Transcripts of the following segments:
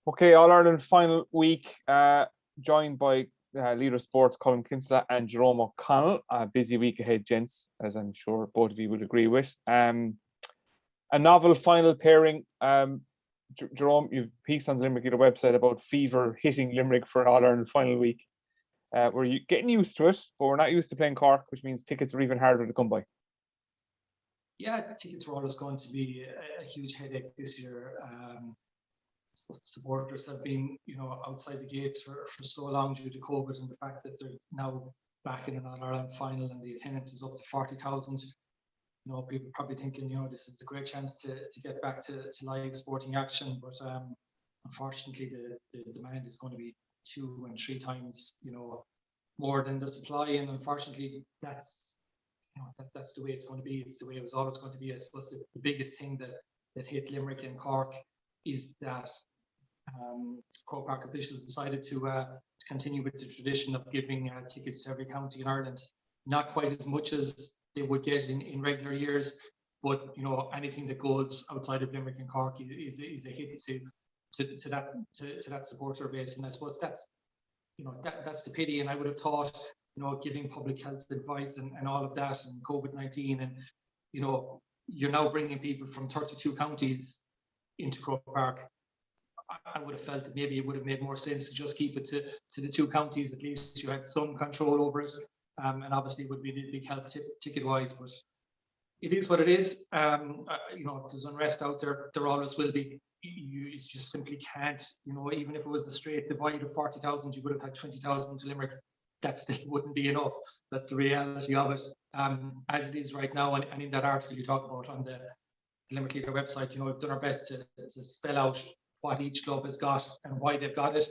Okay, All Ireland final week, joined by Leader Sports Colin Kinsella and Jerome O'Connell. A busy week ahead, gents, as I'm sure both of you would agree with. A novel final pairing. Jerome, you've a piece on the Limerick Leader website about fever hitting Limerick for All Ireland final week. We're getting used to it, but we're not used to playing Cork, which means tickets are even harder to come by. Yeah, tickets were always going to be a huge headache this year. Supporters have been, outside the gates for so long due to COVID and the fact that they're now back in an All-Ireland final and the attendance is up to 40,000. People probably thinking, this is a great chance to get back to live sporting action, but unfortunately the demand is going to be 2 and 3 times, more than the supply, and unfortunately that's the way it's going to be. It's the way it was always going to be. I suppose the biggest thing that hit Limerick and Cork is that Croke Park officials decided to continue with the tradition of giving tickets to every county in Ireland. Not quite as much as they would get in regular years, but anything that goes outside of Limerick and Cork is a hit to that supporter base, and I suppose that's the pity. And I would have thought, giving public health advice and all of that, and COVID-19, and you're now bringing people from 32 counties into Croke Park. I would have felt that maybe it would have made more sense to just keep it to the 2 counties. At least you had some control over it, and obviously it would be a big help ticket-wise. But it is what it is. There's unrest out there. There always will be. You just simply can't. Even if it was the straight divide of 40,000, you would have had 20,000 to Limerick. That still wouldn't be enough. That's the reality of it. As it is right now, and in that article you talk about on the Limerick Leader website, we've done our best to spell out what each club has got and why they've got it.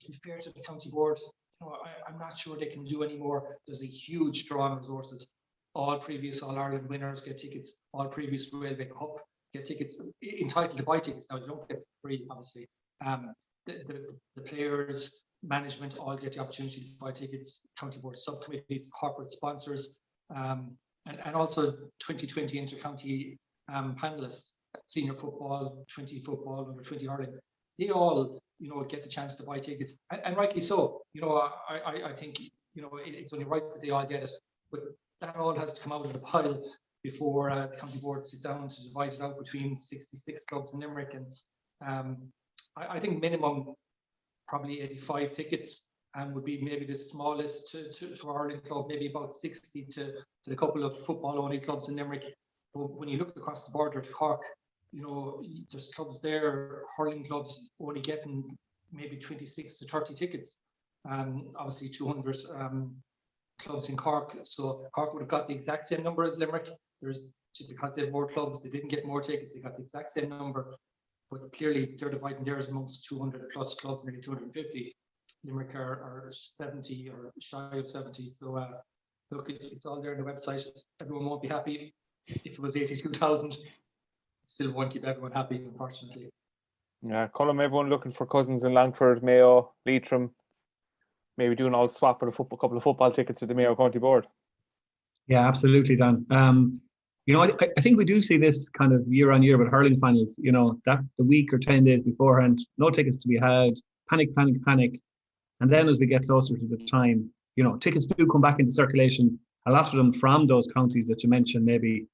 To be fair to the county board, I'm not sure they can do any more. There's a huge draw on resources. All previous All-Ireland winners get tickets. All previous Railway Cup get tickets, entitled to buy tickets. Now, they don't get free, obviously. The players, management all get the opportunity to buy tickets. County board subcommittees, corporate sponsors, and also 2020 inter-county panelists, senior football, 20 football, under 20 hurling. They all, get the chance to buy tickets, and rightly so. I think it's only right that they all get it, but that all has to come out of the pile before the county board sits down to divide it out between 66 clubs in Limerick. And I think minimum probably 85 tickets, and would be maybe the smallest to our hurling club, maybe about 60 to the couple of football only clubs in Limerick. But when you look across the border to Cork, there's clubs there, hurling clubs only getting maybe 26 to 30 tickets. Obviously 200 clubs in Cork, so Cork would have got the exact same number as Limerick. Because they have more clubs, they didn't get more tickets, they got the exact same number, but clearly they're dividing theirs amongst 200 plus clubs, maybe 250. Limerick are 70 or shy of 70, so look, it's all there on the website. Everyone won't be happy. If it was 82,000, still won't keep everyone happy, unfortunately. Yeah, Colin, everyone looking for cousins in Langford, Mayo, Leitrim, maybe doing all swap with a couple of football tickets to the Mayo County Board. Yeah, absolutely, Dan. I think we do see this kind of year on year with hurling finals. That the week or 10 days beforehand, no tickets to be had, panic, and then as we get closer to the time, tickets do come back into circulation. A lot of them from those counties that you mentioned, maybe.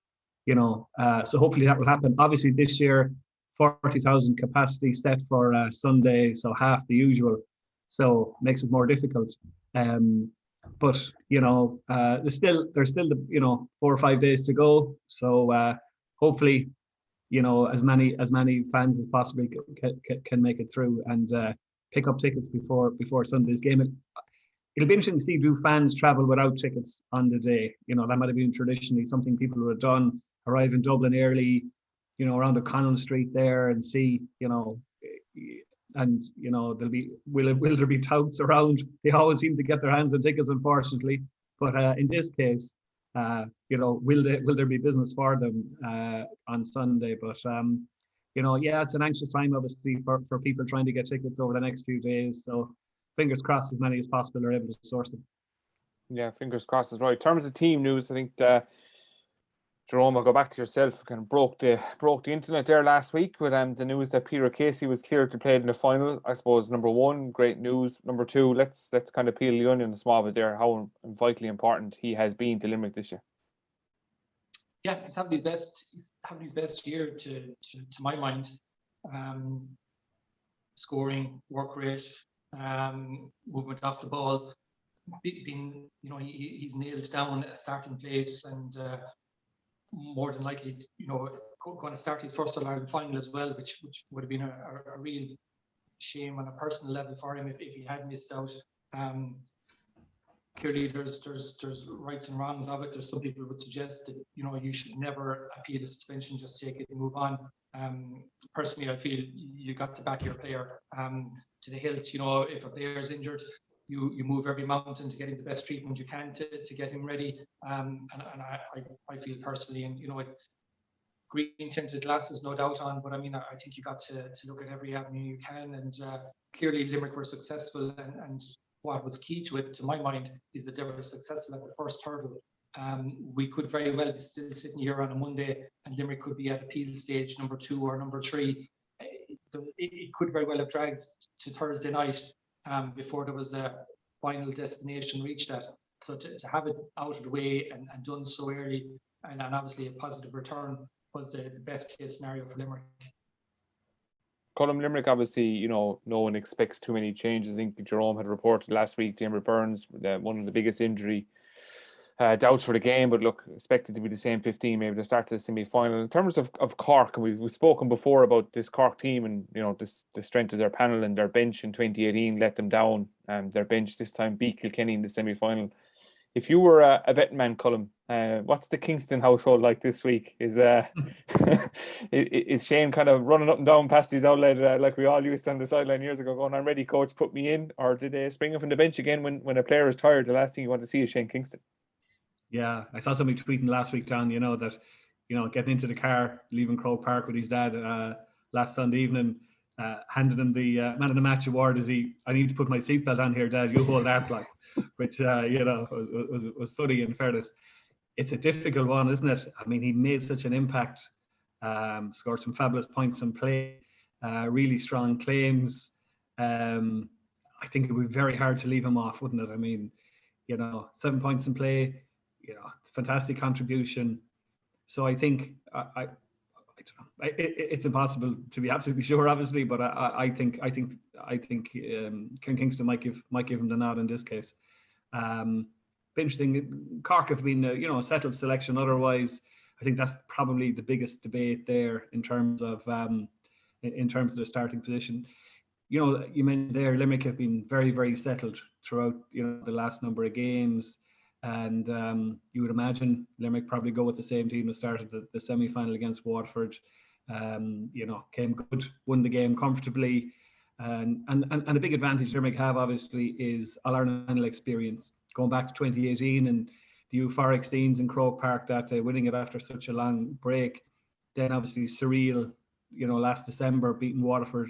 So hopefully that will happen. Obviously, this year, 40,000 capacity set for Sunday, so half the usual. So makes it more difficult. But there's still the 4 or 5 days to go. So hopefully, as many fans as possibly can make it through and pick up tickets before Sunday's game. It'll be interesting to see, do fans travel without tickets on the day? That might have been traditionally something people would have done. Arrive in Dublin early, around O'Connell Street there, and see, and there'll be will there be touts around? They always seem to get their hands on tickets, unfortunately. But in this case, will there be business for them on Sunday? But it's an anxious time, obviously, for people trying to get tickets over the next few days. So fingers crossed, as many as possible are able to source them. Yeah, fingers crossed is right. In terms of team news, I think Jerome, I'll go back to yourself. Kind of broke the internet there last week with the news that Peter Casey was cleared to play in the final. I suppose number one, great news. Number two, let's kind of peel the onion a small bit there. How vitally important he has been to Limerick this year. Yeah, he's having his best year to my mind. Scoring, work rate, movement off the ball. Being, he's nailed down a starting place, and more than likely, going to start his first All-Ireland final as well, which would have been a real shame on a personal level for him if he had missed out. Clearly, there's rights and wrongs of it. There's some people who would suggest that you should never appeal a suspension, just take it and move on. Personally, I feel you got to back your player to the hilt. If a player is injured, you move every mountain to get him the best treatment you can to get him ready. And I feel personally, and it's green tinted glasses, no doubt on, but I mean, I think you got to look at every avenue you can, and clearly Limerick were successful, and what was key to it, to my mind, is that they were successful at the first hurdle. We could very well be still sitting here on a Monday, and Limerick could be at appeal stage number 2 or number 3. It could very well have dragged to Thursday night before there was a final destination reached at. So to have it out of the way and done so early, and obviously a positive return, was the best case scenario for Limerick. Colm, Limerick, obviously, no one expects too many changes. I think Jerome had reported last week, Diarmaid Burns, one of the biggest injury doubts for the game, but look, expected to be the same 15, maybe the start of the semi-final. In terms of Cork, and we've spoken before about this Cork team and, the strength of their panel and their bench in 2018 let them down. Their bench this time beat Kilkenny in the semi-final. If you were a betting man, Colm, what's the Kingston household like this week? Is Shane kind of running up and down past his outlet like we all used to on the sideline years ago, going, "I'm ready, coach, put me in"? Or did they spring him from the bench again when a player is tired? The last thing you want to see is Shane Kingston. Yeah, I saw somebody tweeting last week, John, that, getting into the car, leaving Croke Park with his dad last Sunday evening, handed him the man of the match award as I need to put my seatbelt on here, Dad, you hold that, like, which, was funny in fairness. It's a difficult one, isn't it? I mean, he made such an impact, scored some fabulous points in play, really strong claims. I think it would be very hard to leave him off, wouldn't it? I mean, 7 points in play, fantastic contribution. So I think I don't know. It's impossible to be absolutely sure, obviously, but I think Ken Kingston might give him the nod in this case. Interesting. Cork have been a settled selection. Otherwise, I think that's probably the biggest debate there in terms of their starting position. You mentioned there Limerick have been very, very settled throughout the last number of games. And you would imagine Limerick probably go with the same team that started the semi-final against Waterford. Came good, won the game comfortably. And a big advantage Limerick have, obviously, is All-Ireland final experience. Going back to 2018 and the euphoric scenes in Croke Park that day, winning it after such a long break. Then obviously surreal, last December, beating Waterford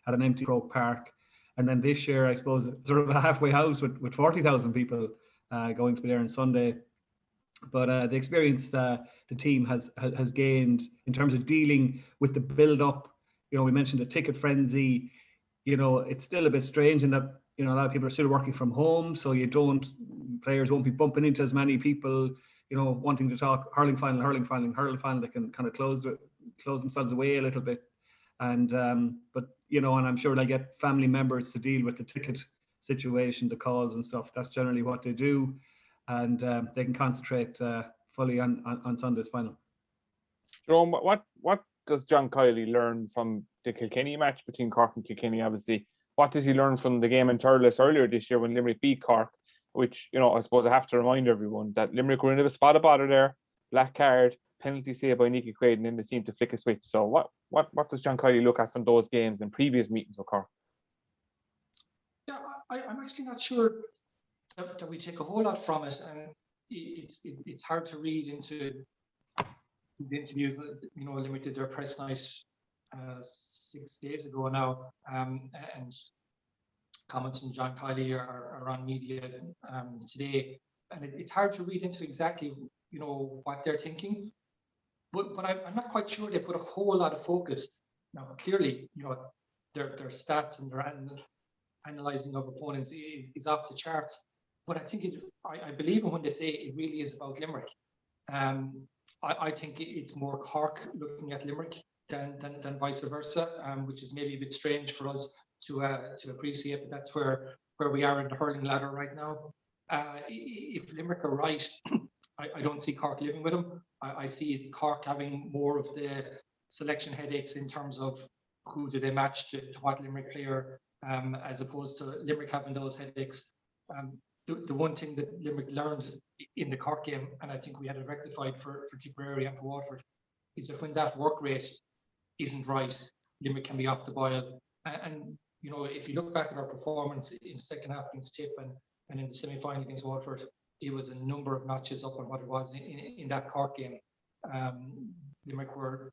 at an empty Croke Park. And then this year, I suppose, sort of a halfway house with 40,000 people going to be there on Sunday. But the experience the team has gained in terms of dealing with the build-up, we mentioned a ticket frenzy. It's still a bit strange in that a lot of people are still working from home, so players won't be bumping into as many people, wanting to talk hurling final. They can kind of close themselves away a little bit. And but and I'm sure they'll get family members to deal with the ticket situation, the calls and stuff. That's generally what they do, and they can concentrate fully on Sunday's final. Jerome, what does John Kiley learn from the Kilkenny match between Cork and Kilkenny? Obviously, what does he learn from the game in Thurles earlier this year when Limerick beat Cork? Which I suppose I have to remind everyone that Limerick were in a spot of bother there, black card, penalty saved by Nicky Quaid, and then they seemed to flick a switch. So what does John Kiley look at from those games and previous meetings with Cork? Yeah, I'm actually not sure that we take a whole lot from it, and it's hard to read into the interviews. Limerick did their press night 6 days ago now, and comments from John Kiley are on media today, and it's hard to read into exactly what they're thinking. but I'm not quite sure they put a whole lot of focus. Now, clearly, their stats and their analyzing of opponents is off the charts. But I think I believe when they say it really is about Limerick. I think it's more Cork looking at Limerick than vice versa, which is maybe a bit strange for us to appreciate. But that's where we are in the hurling ladder right now. If Limerick are right, I don't see Cork living with them. I see Cork having more of the selection headaches in terms of who do they match to what Limerick player, as opposed to Limerick having those headaches. The one thing that Limerick learned in the Cork game, and I think we had it rectified for Tipperary and for Waterford, is that when that work rate isn't right, Limerick can be off the boil. And if you look back at our performance in the second half against Tip and in the semi-final against Waterford, it was a number of notches up on what it was in that Cork game. Limerick were,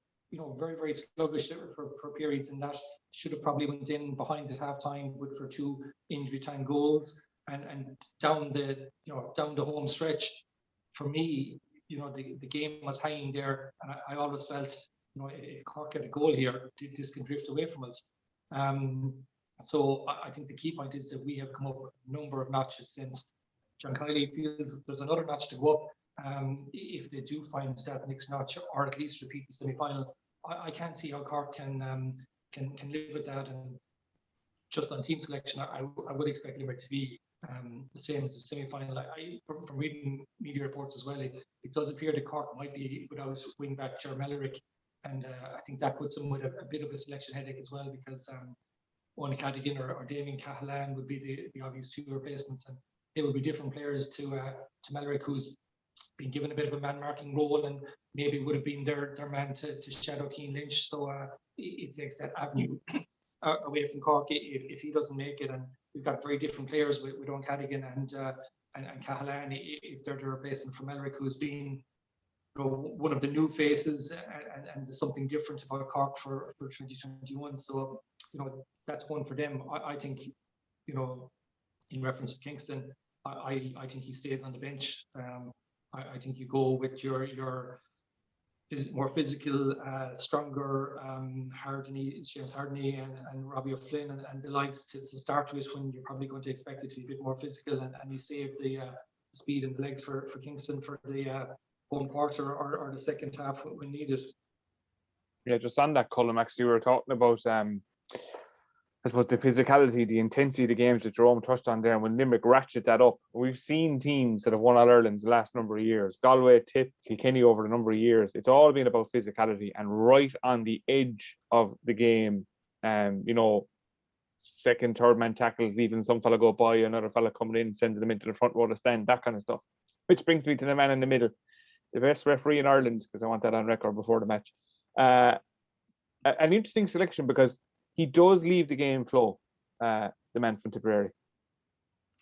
very, very sluggish for periods, and that should have probably went in behind at halftime, but for 2 injury time goals and down the home stretch. For me, the game was hanging there, and I always felt, if Cork get a goal here, this can drift away from us. So I think the key point is that we have come up with a number of notches since. John Kiley feels there's another notch to go up. If they do find that next notch, or at least repeat the semi-final, I can't see how Cork can live with that. And just on team selection, I would expect Limerick to be the same as the semi-final. From reading media reports as well, it does appear that Cork might be without wing-back Limerick, and I think that puts them with a bit of a selection headache as well, because Owen Cadigan or Damien Cahalan would be the obvious 2 replacements, and they would be different players to Limerick, who's been given a bit of a man-marking role and maybe would have been their man to shadow Keane Lynch. So it takes that avenue away from Cork if he doesn't make it. And we've got very different players with Owen Cadigan and Cahalan, if they're the replacement for Limerick, who's been one of the new faces, and there's something different about Cork for 2021. So that's one for them. I think in reference to Kingston, I think he stays on the bench. I think you go with your more physical, stronger James Hardney and Robbie O'Flynn and the likes to start with, when you're probably going to expect it to be a bit more physical, and you save the speed and the legs for Kingston for the home quarter or the second half when needed. Yeah, just on that, Colin, actually, we were talking about I suppose the physicality, the intensity of the games that Jerome touched on there, and when Limerick ratchet that up, we've seen teams that have won All-Irelands the last number of years, Galway, Tip, Kilkenny over a number of years. It's all been about physicality and right on the edge of the game. Second, third man tackles, leaving some fella go by, another fella coming in, sending them into the front row to stand, that kind of stuff. Which brings me to the man in the middle, the best referee in Ireland, because I want that on record before the match. An interesting selection, because he does leave the game flow, the man from Tipperary.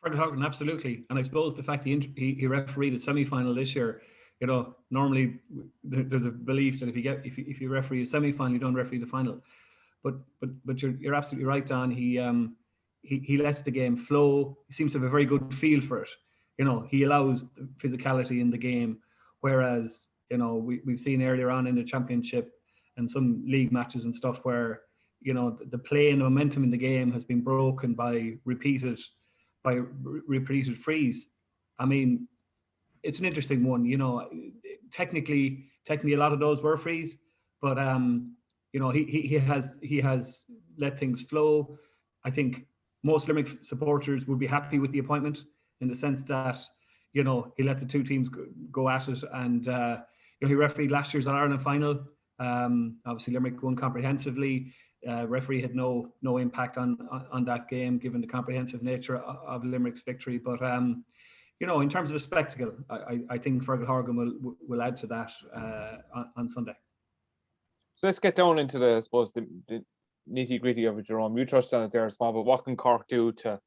Fred Hogan, absolutely. And I suppose the fact he refereed the semi-final this year, normally there's a belief that if you referee a semi-final, you don't referee the final. But you're absolutely right, Don. He lets the game flow. He seems to have a very good feel for it. He allows the physicality in the game, whereas we've seen earlier on in the championship and some league matches and stuff where the play and the momentum in the game has been broken by repeated frees. I mean, it's an interesting one. Technically a lot of those were frees, but he has let things flow. I think most Limerick supporters would be happy with the appointment, in the sense that he let the 2 teams go at it, and he refereed last year's All-Ireland final. Obviously Limerick won comprehensively. Referee had no impact on that game, given the comprehensive nature of Limerick's victory. But in terms of a spectacle, I think Fergal Horgan will add to that on Sunday. So let's get down into the nitty gritty of it, Jerome. You touched on it there, small, but what can Cork do to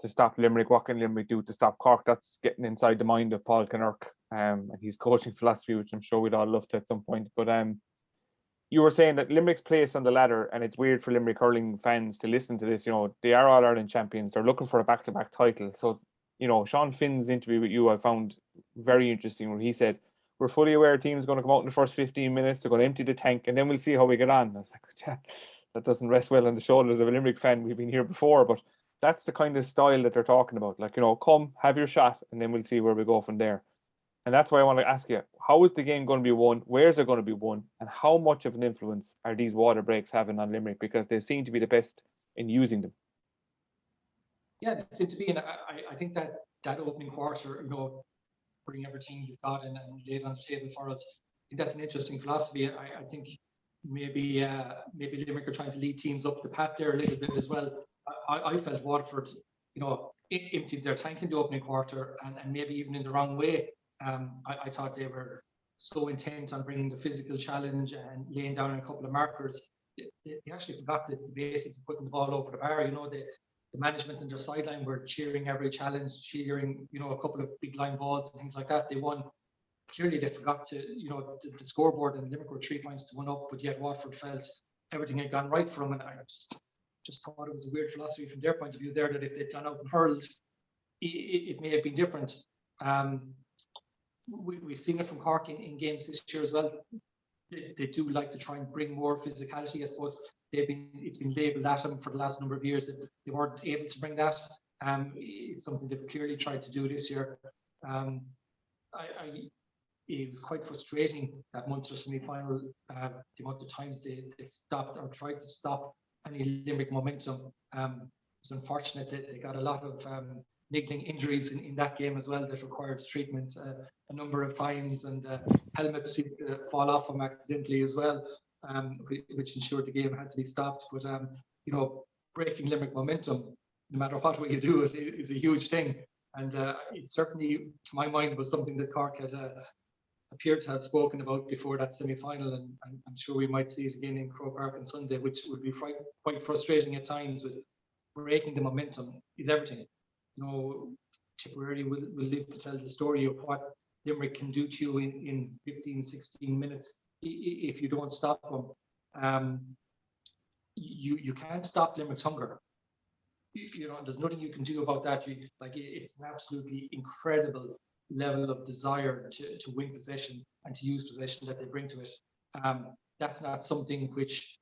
stop Limerick? What can Limerick do to stop Cork? That's getting inside the mind of Paul Kinnerk and his coaching philosophy, which I'm sure we'd all love to at some point. But you were saying that Limerick's place on the ladder, and it's weird for Limerick hurling fans to listen to this. They are All-Ireland champions. They're looking for a back-to-back title. So, Sean Finn's interview with you, I found very interesting, where he said, we're fully aware team's going to come out in the first 15 minutes, they're going to empty the tank, and then we'll see how we get on. And I was like, yeah, that doesn't rest well on the shoulders of a Limerick fan. We've been here before, but that's the kind of style that they're talking about. Like, come, have your shot, and then we'll see where we go from there. And that's why I want to ask you, how is the game going to be won? Where's it going to be won? And how much of an influence are these water breaks having on Limerick? Because they seem to be the best in using them. Yeah, it seemed to be, and I think that opening quarter, bring everything you've got and lay it on the table for us. I think that's an interesting philosophy. I think maybe Limerick are trying to lead teams up the path there a little bit as well. I felt Waterford, emptied their tank in the opening quarter and maybe even in the wrong way. I thought they were so intent on bringing the physical challenge and laying down a couple of markers. They actually forgot the basics of putting the ball over the bar. The management and their sideline were cheering every challenge, cheering, a couple of big line balls and things like that. They won. Clearly, they forgot to, the scoreboard, and Limerick were 3 points to 1 up, but yet Waterford felt everything had gone right for them. And I just thought it was a weird philosophy from their point of view there, that if they'd gone out and hurled, it may have been different. We've seen it from Cork in games this year as well. They do like to try and bring more physicality. I suppose it's been labelled at them for the last number of years that they weren't able to bring that. It's something they've clearly tried to do this year. It was quite frustrating, that Munster semi-final, the amount of times they stopped or tried to stop any Limerick momentum. It's unfortunate that they got a lot of niggling injuries in that game as well that required treatment a number of times, and helmets seemed to fall off them accidentally as well, which ensured the game had to be stopped. But breaking Limerick momentum, no matter what way you do it, is a huge thing. And it certainly, to my mind, was something that Cork had appeared to have spoken about before that semi-final, and I'm sure we might see it again in Croke Park on Sunday, which would be quite frustrating at times. With breaking the momentum is everything. Tipperary will live to tell the story of what Limerick can do to you in 15, 16 minutes if you don't stop them. You can't stop Limerick's hunger. There's nothing you can do about that. It's an absolutely incredible level of desire to win possession and to use possession that they bring to it. That's not something which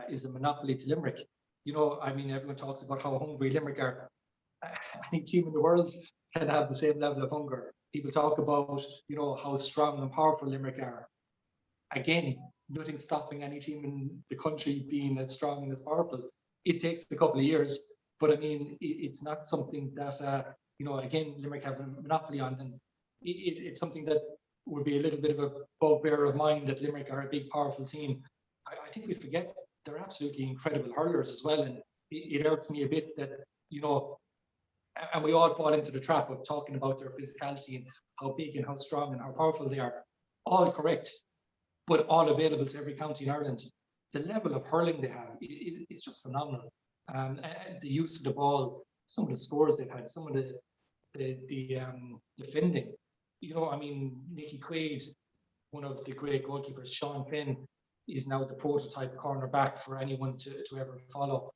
is a monopoly to Limerick. Everyone talks about how hungry Limerick are. Any team in the world can have the same level of hunger. People talk about, how strong and powerful Limerick are. Again, nothing stopping any team in the country being as strong and as powerful. It takes a couple of years, but it's not something that, again, Limerick have a monopoly on, and it's something that would be a little bit of a bugbear of mine, that Limerick are a big, powerful team. I think we forget they're absolutely incredible hurlers as well, and it irks me a bit that, and we all fall into the trap of talking about their physicality and how big and how strong and how powerful they are. All correct, but all available to every county in Ireland. The level of hurling they have is just phenomenal. And the use of the ball, some of the scores they've had, some of the defending. Nicky Quaid, one of the great goalkeepers, Sean Finn, is now the prototype cornerback for anyone to ever follow.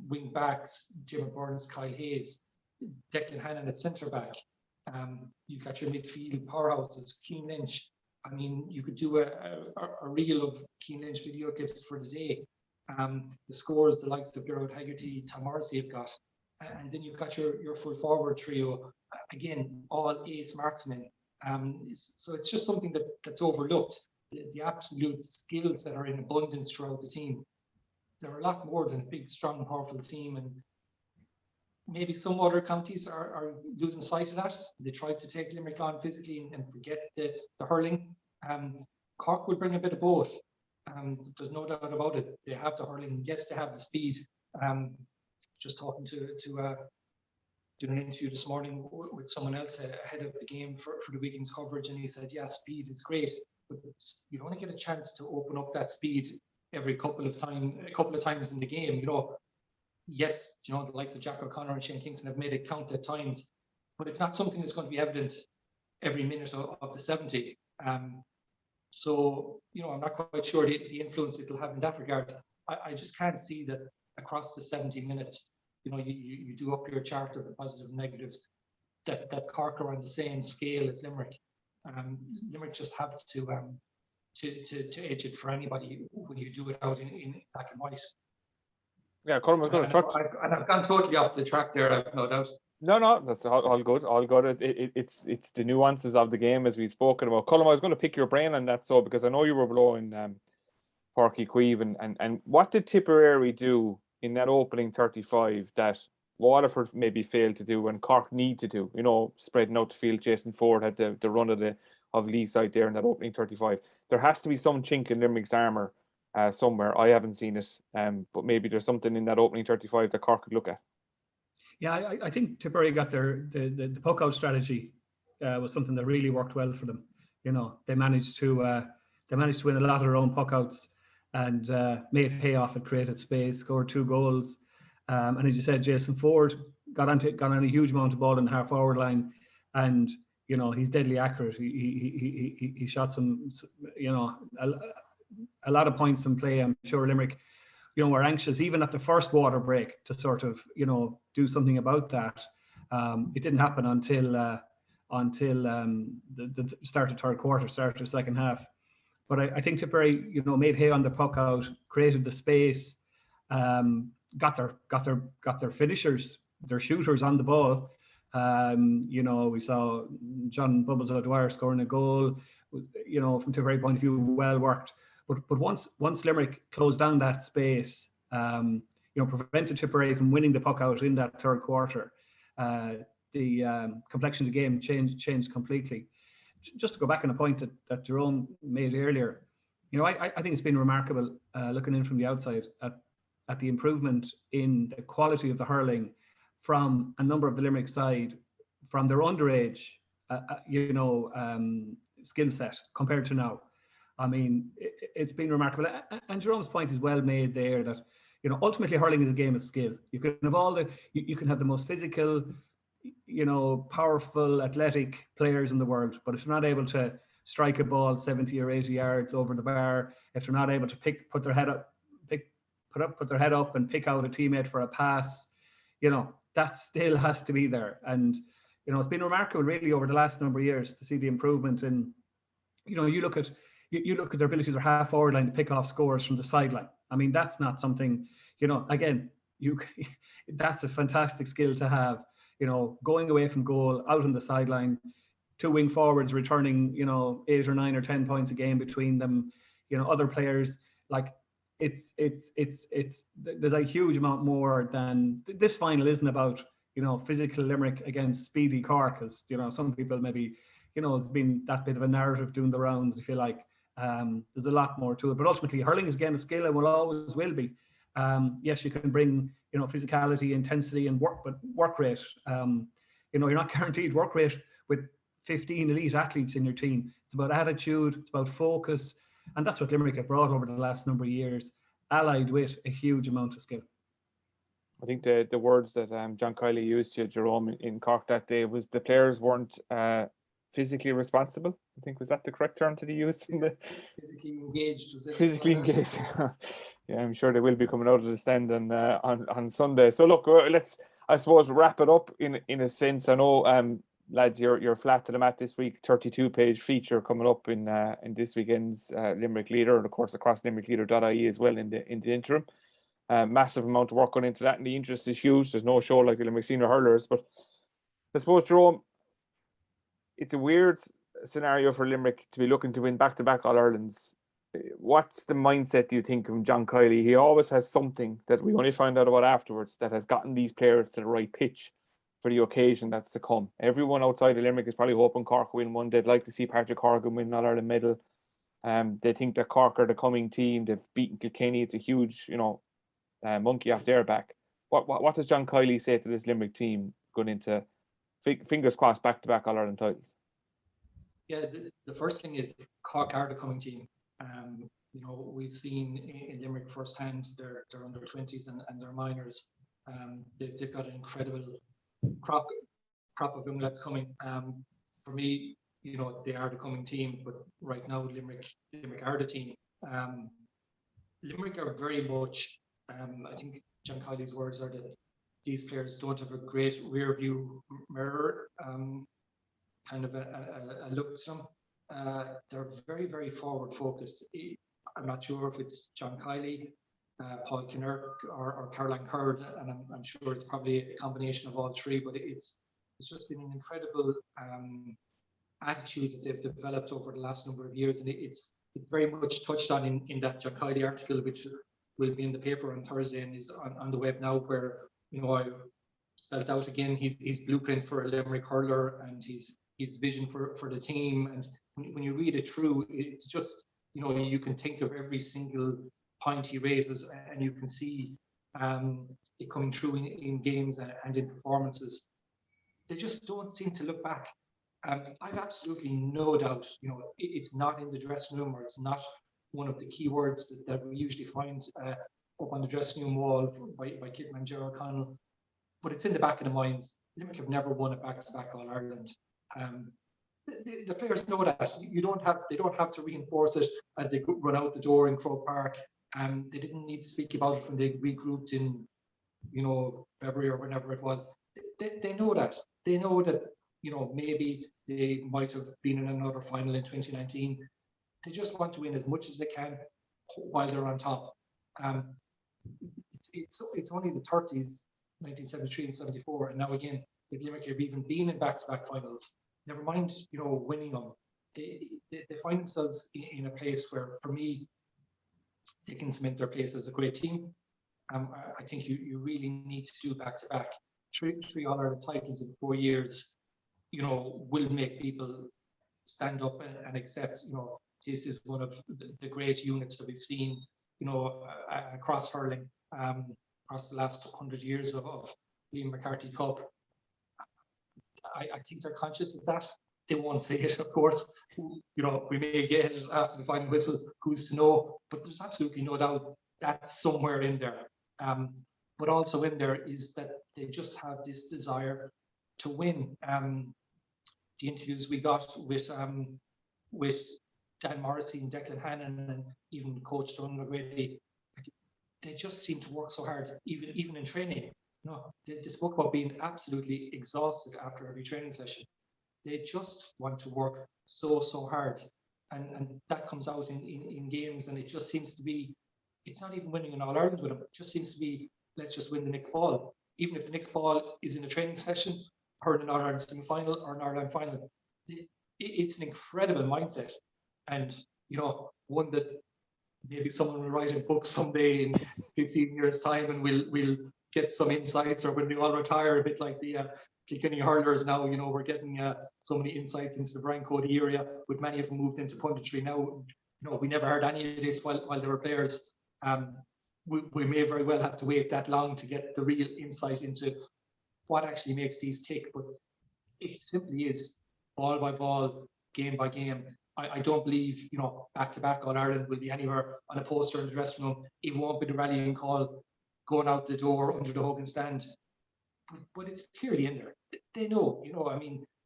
Wing backs, Jim Burns, Kyle Hayes, Declan Hannon at centre back. You've got your midfield powerhouses, Keane Lynch. You could do a reel of Keane Lynch video clips for the day. The scores, the likes of Gerard Haggerty, Tom Morrissey have got. And then you've got your full forward trio, again, all ace marksmen. So it's just something that's overlooked. The absolute skills that are in abundance throughout the team. They're a lot more than a big, strong, powerful team. And maybe some other counties are losing sight of that. They try to take Limerick on physically and forget the hurling. Cork will bring a bit of both. There's no doubt about it. They have the hurling. Yes, they have the speed. Just talking to doing an interview this morning with someone else ahead of the game for the weekend's coverage, and he said, yeah, speed is great, but you only get a chance to open up that speed every couple of times in the game. Yes, the likes of Jack O'Connor and Shane Kingston have made it count at times, but it's not something that's going to be evident every minute of the 70. So, I'm not quite sure the influence it'll have in that regard. I just can't see that across the 70 minutes, you do up your chart of the positive and negatives, that Cork are on the same scale as Limerick. Limerick just have to edge it for anybody when you do it out in black and white. Yeah, Colin was going to touch. I've gone totally off the track there, I've no doubt. No, that's all good, all good. It's the nuances of the game as we've spoken about. Colin, I was going to pick your brain on that, so because I know you were blowing Páirc Uí Chaoimh, and what did Tipperary do in that opening 35 that Waterford maybe failed to do and Cork need to do? You know, spreading out the field. Jason Ford had the run of Lee side there in that opening 35. There has to be some chink in Limerick's armour somewhere. I haven't seen it, but maybe there's something in that opening 35 that Cork could look at. Yeah, I think Tipperary got the puck out strategy was something that really worked well for them. You know, they managed to win a lot of their own puck outs and made hay off it, created space, scored 2 goals. And as you said, Jason Ford got on a huge amount of ball in the half forward line, and you know he's deadly accurate. He shot some, you know, a lot of points in play. I'm sure Limerick, you know, were anxious even at the first water break to sort of, you know, do something about that. It didn't happen until the start of third quarter, start of second half. But I think Tipperary, you know, made hay on the puck out, created the space, got their finishers, their shooters on the ball. You know, we saw John Bubbles O'Dwyer scoring a goal. You know, from Tipperary point of view, well worked. But once Limerick closed down that space, you know, prevented Tipperary from winning the puck out in that third quarter, the complexion of the game changed completely. Just to go back on a point that Jerome made earlier, you know, I think it's been remarkable looking in from the outside at the improvement in the quality of the hurling from a number of the Limerick side, from their underage, you know, skill set compared to now. I mean, it's been remarkable. And Jerome's point is well made there that, you know, ultimately hurling is a game of skill. You can have you can have the most physical, you know, powerful, athletic players in the world, but if they're not able to strike a ball 70 or 80 yards over the bar, if they're not able to put their head up and pick out a teammate for a pass, you know, that still has to be there. And, you know, it's been remarkable really over the last number of years to see the improvement in, you know, you look at their ability to their half forward line to pick off scores from the sideline. I mean, that's not something, you know, again, that's a fantastic skill to have, you know, going away from goal, out on the sideline, 2 wing forwards returning, you know, 8 or 9 or 10 points a game between them, you know, other players, like it's there's a huge amount more than this final isn't about, you know, physical Limerick against speedy Cork, because, you know, some people maybe, you know, it's been that bit of a narrative doing the rounds, if you like. There's a lot more to it, but ultimately hurling is a game of skill and will always will be. Yes, you can bring, you know, physicality, intensity and work rate. You know, you're not guaranteed work rate with 15 elite athletes in your team. It's about attitude, it's about focus, and that's what Limerick have brought over the last number of years, allied with a huge amount of skill. I think the words that John Kiley used to Jerome in Cork that day was the players weren't physically responsible. I think was that the correct term to be used in the physically engaged. Physically engaged. Yeah, I'm sure they will be coming out of the stand on Sunday. So look, let's, I suppose, wrap it up in a sense. I know, lads, you're flat to the mat this week. 32-page feature coming up in this weekend's Limerick Leader, and of course across limerickleader.ie as well in the interim. Massive amount of work going into that, and the interest is huge. There's no show like the Limerick Senior Hurlers, but I suppose, Jerome, it's a weird scenario for Limerick to be looking to win back-to-back All-Irelands. What's the mindset, do you think, of John Kiley? He always has something that we only find out about afterwards that has gotten these players to the right pitch for the occasion that's to come. Everyone outside of Limerick is probably hoping Cork win one. They'd like to see Patrick Horgan win an All-Ireland medal. They think that Cork are the coming team. They've beaten Kilkenny. It's a huge, you know, monkey off their back. What does John Kiley say to this Limerick team going into, fingers crossed, back-to-back All-Ireland titles? Yeah, the first thing is Cork are the coming team. You know, we've seen in Limerick firsthand their under 20s and their minors. They've got an incredible crop of young lads coming. For me, you know, they are the coming team, but right now Limerick are the team. Limerick are very much, I think John Kiley's words are that these players don't have a great rear view mirror kind of a look to them. They're very, very forward focused. I'm not sure if it's John Kiley, Paul Kinnerk, or Caroline Curd, and I'm sure it's probably a combination of all three. But it's just been an incredible attitude that they've developed over the last number of years, and it's very much touched on in that John Kiley article, which will be in the paper on Thursday and is on the web now, where I spelled out again his blueprint for a Limerick hurler and his vision for the team. And when you read it through, it's just you can think of every single point he raises, and you can see it coming through in games and in performances. They just don't seem to look back. I've absolutely no doubt, it's not in the dressing room, or it's not one of the keywords that we usually find up on the dressing room wall by Kitman Gerald Connell, but it's in the back of the minds. Limerick have never won a back-to-back All-Ireland. The players know that. They don't have to reinforce it as they run out the door in Croke Park. They didn't need to speak about it when they regrouped in, February or whenever it was. They know that. They know that, maybe they might have been in another final in 2019. They just want to win as much as they can while they're on top. It's only the 30s, 1973 and 74, and now again, if Limerick have even been in back-to-back finals, never mind, winning them. They find themselves in a place where, for me, they can cement their place as a great team. I think you really need to do back-to-back. Three All-Ireland titles in 4 years, will make people stand up and accept, this is one of the great units that we've seen, across hurling, across the last 100 years of Liam McCarthy Cup. I think they're conscious of that. They won't say it, of course. We may get it after the final whistle, who's to know? But there's absolutely no doubt that's somewhere in there. But also in there is that they just have this desire to win. The interviews we got with Dan Morrissey and Declan Hannon and even Coach Donald McGrady, they just seem to work so hard, even in training. They spoke about being absolutely exhausted after every training session. They just want to work so hard, and that comes out in games. And it just seems to be, it's not even winning an All-Ireland with them. It just seems to be, let's just win the next ball, even if the next ball is in a training session or in an All-Ireland semi-final or an All-Ireland final. It's an incredible mindset, and one that maybe someone will write a book someday in 15 years' time, and we'll get some insights, or when they all retire, a bit like the Kilkenny hurlers now. We're getting so many insights into the Brian Cody area, with many of them moved into punditry now. We never heard any of this while they were players. We may very well have to wait that long to get the real insight into what actually makes these tick, but it simply is ball by ball, game by game. I don't believe, back-to-back All-Ireland will be anywhere on a poster in the dressing room. It won't be the rallying call going out the door under the Hogan stand. But it's clearly in there. They know,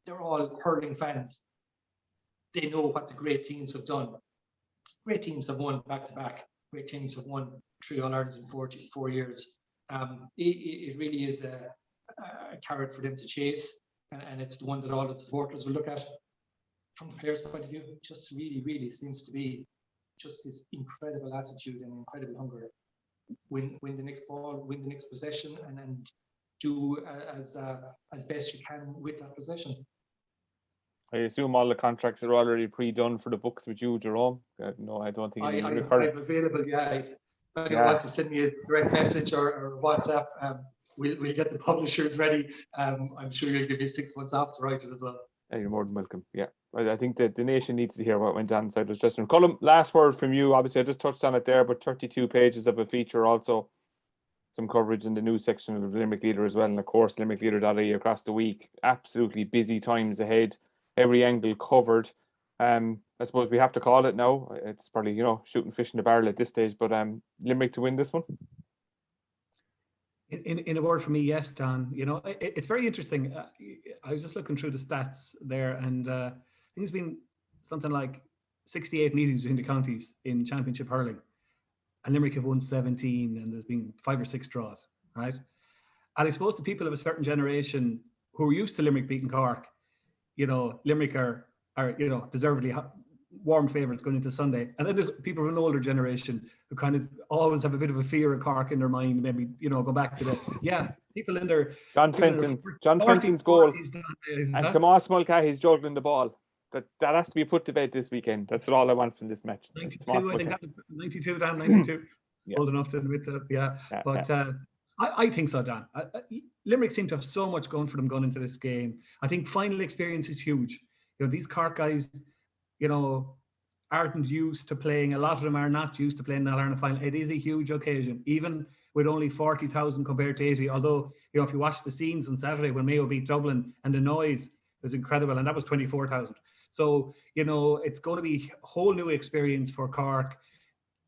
they're all hurling fans. They know what the great teams have done. Great teams have won back-to-back. Great teams have won 3 All-Irelands in 4 years. It really is a carrot for them to chase, and it's the one that all the supporters will look at. From the players' point of view, it just really seems to be just this incredible attitude and incredible hunger. Win the next ball, win the next possession, and do as best you can with that possession. I assume all the contracts are already pre-done for the books with you, Jerome. No, I don't think I'm available. Yeah, if anyone wants to send me a direct message or WhatsApp, we'll get the publishers ready. I'm sure you'll give me 6 months off to write it as well. Yeah, you're more than welcome. Yeah, I think that the nation needs to hear what went on inside those dressing room. Colm, last word from you. Obviously, I just touched on it there, but 32 pages of a feature, also some coverage in the news section of the Limerick Leader as well, and of course limerickleader.ie across the week. Absolutely busy times ahead. Every angle covered. I suppose we have to call it now. It's probably shooting fish in the barrel at this stage, but Limerick to win this one. In a word from me, yes, Dan. It's very interesting. I was just looking through the stats there, and I think there's been something like 68 meetings between the counties in championship hurling, and Limerick have won 17, and there's been 5 or 6 draws, right? And I suppose the people of a certain generation who are used to Limerick beating Cork, Limerick are deservedly warm favourites going into Sunday. And then there's people of an older generation who kind of always have a bit of a fear of Cork in their mind. Maybe go back to people in their John Fenton's goal, 40s, and Tomas Mulcahy's juggling the ball. That has to be put to bed this weekend. That's all I want from this match. 92, I think that was 92, Dan, 92. Yeah. Old enough to admit that, I think so, Dan. Limerick seem to have so much going for them going into this game. I think final experience is huge. These Cork guys, aren't used to playing. A lot of them are not used to playing that Ireland final. It is a huge occasion, even with only 40,000 compared to 80. Although, if you watch the scenes on Saturday when Mayo beat Dublin, and the noise was incredible, and that was 24,000. So, it's going to be a whole new experience for Cork.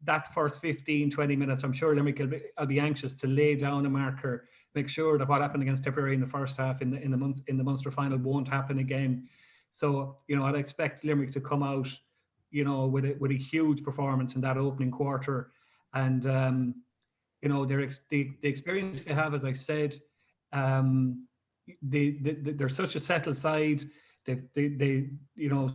That first 15, 20 minutes, I'm sure Limerick will be anxious to lay down a marker, make sure that what happened against Tipperary in the first half in the Munster final won't happen again. So, I'd expect Limerick to come out, with a huge performance in that opening quarter. And, the experience they have, as I said, they're such a settled side. They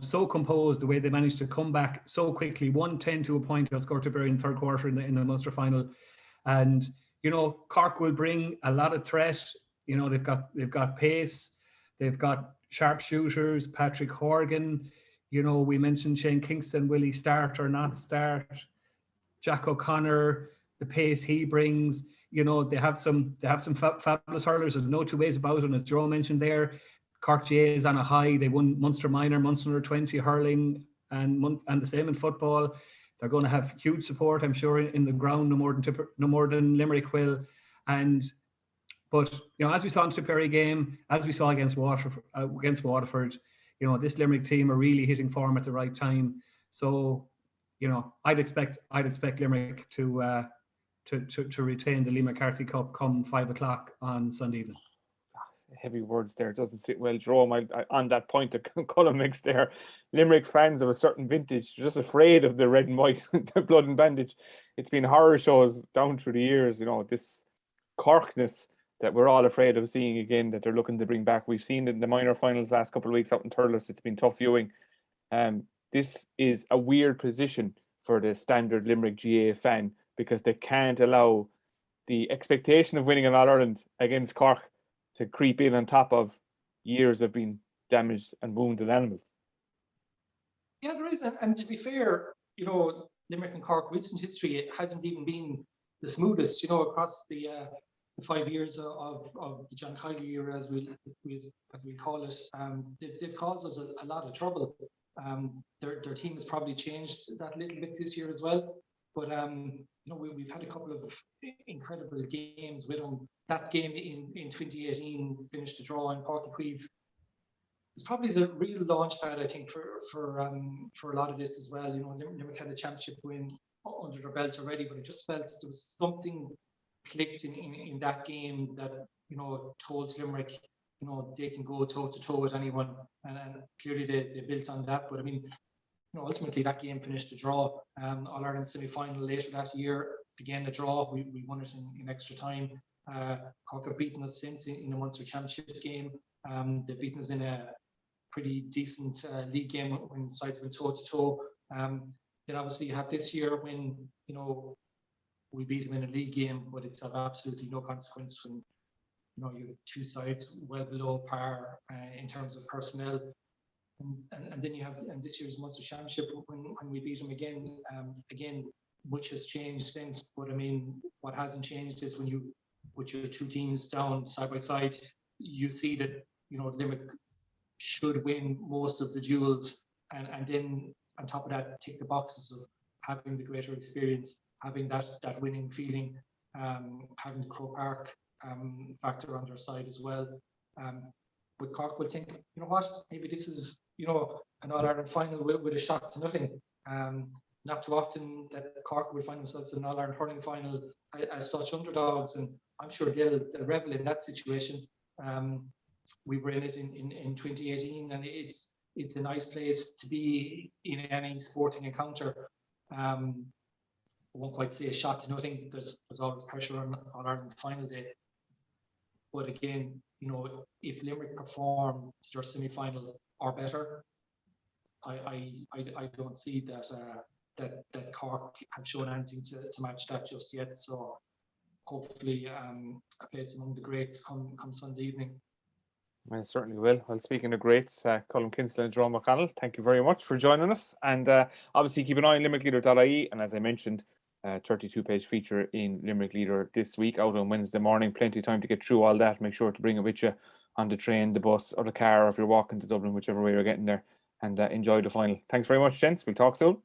so composed, the way they managed to come back so quickly, 1-10 to a point, outscored Tipperary in the third quarter in the Munster final. And, Cork will bring a lot of threat. They've got pace, they've got sharp shooters, Patrick Horgan. We mentioned Shane Kingston. Will he start or not start? Jack O'Connor, the pace he brings. They have some fabulous hurlers. There's no two ways about it. And as Joe mentioned there, Cork GA is on a high. They won Munster Minor, Munster Under 20 hurling, and the same in football. They're going to have huge support, I'm sure, in the ground, no more than Limerick will. But as we saw in the Tipperary game, as we saw against Waterford, this Limerick team are really hitting form at the right time. So, I'd expect Limerick to retain the Lee McCarthy Cup come 5:00 on Sunday evening. Heavy words there. It doesn't sit well, Jerome. On that point that Colin makes there, Limerick fans of a certain vintage, just afraid of the red and white, the blood and bandage. It's been horror shows down through the years, this Corkness that we're all afraid of seeing again, that they're looking to bring back. We've seen it in the minor finals last couple of weeks out in Thurles. It's been tough viewing. This is a weird position for the standard Limerick GA fan, because they can't allow the expectation of winning an All-Ireland against Cork to creep in on top of years of being damaged and wounded animals. Yeah, there is. And to be fair, Limerick and Cork recent history, it hasn't even been the smoothest, across the 5 years of the John Kiley era, as we call it. They've caused us a lot of trouble. Their team has probably changed that little bit this year as well. But we've had a couple of incredible games with them. That game in 2018 finished a draw in Portaqueeve. It's probably the real launch pad, I think, for a lot of this as well. Limerick had a championship win under their belt already, but I just felt there was something clicked in that game that told Limerick they can go toe to toe with anyone, and clearly they built on that. But I mean, ultimately that game finished a draw. All-Ireland semi-final later that year, again a draw. We won it in extra time. Cork have beaten us since in the Munster Championship game. They've beaten us in a pretty decent league game when sides went toe to toe. Then obviously you have this year when we beat them in a league game, but it's of absolutely no consequence when you have two sides well below par in terms of personnel. And then you have this year's Munster Championship when we beat them again. Again, much has changed since, but I mean, what hasn't changed is when you put your two teams down side by side, you see that Limerick should win most of the duels, and then on top of that, tick the boxes of having the greater experience, having that winning feeling, having the Croke Park factor on their side as well. But Cork will think, what, maybe this is an All-Ireland final with a shot to nothing. Not too often that Cork will find themselves in an All-Ireland hurling final as such underdogs, and I'm sure they'll revel in that situation. We were in it in 2018, and it's a nice place to be in any sporting encounter. I won't quite say a shot to nothing. There's always pressure on Ireland final day. But again, if Limerick perform to their semi-final or better. I don't see that that Cork have shown anything to match that just yet. So hopefully a place among the greats come Sunday evening. I certainly will. Well, speaking of greats, Colin Kinsella and Jerome O'Connell, thank you very much for joining us. And obviously keep an eye on limerickleader.ie. And as I mentioned, 32-page feature in Limerick Leader this week, out on Wednesday morning. Plenty of time to get through all that. Make sure to bring it with you on the train, the bus, or the car, or if you're walking to Dublin, whichever way you're getting there. And enjoy the final. Thanks very much, gents. We'll talk soon.